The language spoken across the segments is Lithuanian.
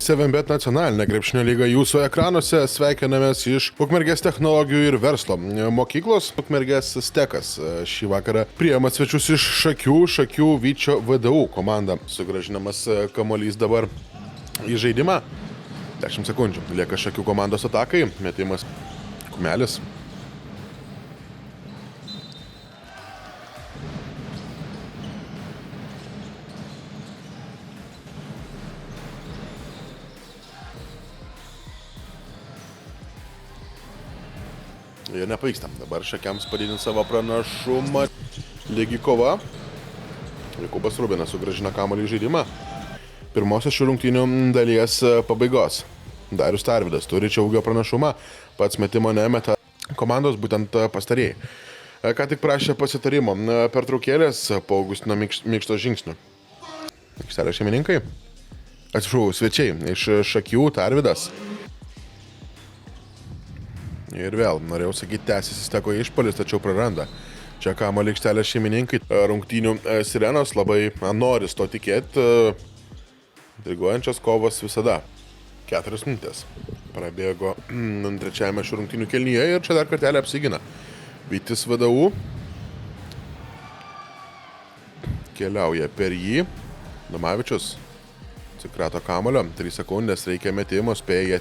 7bet nacionalinė krepšinio lyga jūsų ekranuose. Sveikinamės iš Ukmergės technologijų ir verslo mokyklos. Ukmergės Stekas šį vakarą priima svečius iš Šakių Vyčio VDU komanda. Sugrąžinamas kamuolys dabar į žaidimą. 10 sekundžių lieka Šakių komandos atakai. Metimas Kumelis. Ir nepavyksta. Dabar Šakiams padidinti savo pranašumą. Lygi kova. Jokūbas Rubinas sugrąžina kamuolį į žaidimą. Pirmosios šių rungtynių dalies pabaigos. Darius Tarvydas turi čia ūgio pranašumą. Pats metimo nemeta komandos, būtent pastarėjai. Ką tik prašė pasitarimo. Pertraukėlės po Augustino Mikšto žingsnių. Aikštelės šeimininkai. Atsiprašau, svečiai iš Šakių Tarvydas. Ir vėl, norėjau sakyti, tęsiasi Steko išpuolis, tačiau praranda. Čia kamuolį aikštelės šeimininkai. Rungtynių sirenos labai noris to tikėti. Intriguojančios kovos visada. 4 minutės. Prabėgo trečiajame šių rungtynių kėlinyje ir čia dar kartelį apsigina. Vytis VDU. Keliauja per jį. Domavičius. Atsikrato kamuolio. 3 sekundės reikia metimo, spėja.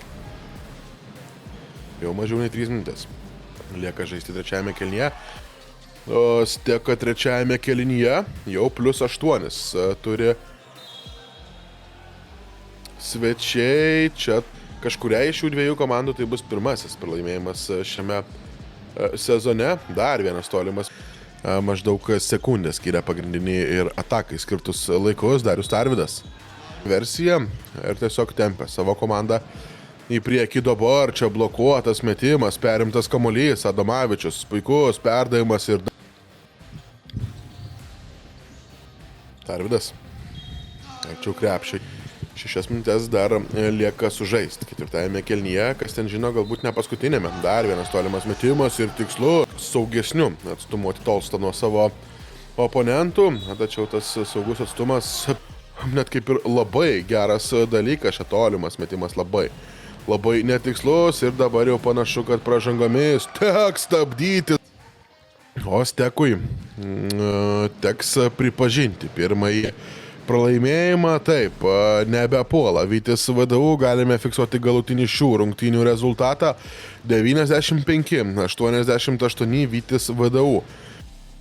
Jau mažiau nei 3 minutės. Lieka žaisti trečiajame kėlinyje. Steka trečiajame kėlinyje jau +8. Turi svečiai. Čia kažkuriai iš šių dviejų komandų tai bus pirmasis pralaimėjimas šiame sezone. Dar vienas tolimas. Maždaug sekundę skiria pagrindinį ir atakai skirtus laikus. Darius Tarvydas. Versija ir tiesiog tempia savo komandą į priekį. Dabar čia blokuotas metimas, perimtas kamuolys, Adomavičius, puikus perdavimas ir Tarvydas. Arčiau krepšiai. 6 minutės dar lieka sužaisti. Ketvirtajame kėlinyje, kas ten žino, galbūt ne paskutinėme. Dar vienas tolimas metimas ir tikslu saugesniu atstumu atitolsta nuo savo oponentų. Tačiau tas saugus atstumas net kaip ir labai geras dalykas. Čia tolimas metimas labai netikslus ir dabar jau panašu, kad pražangomis teks stabdyti. O Stekui teks pripažinti pirmąjį pralaimėjimą. Taip, nebepuola Vytis VDU, galime fiksuoti galutinį šių rungtynių rezultatą. 95-88 Vytis VDU.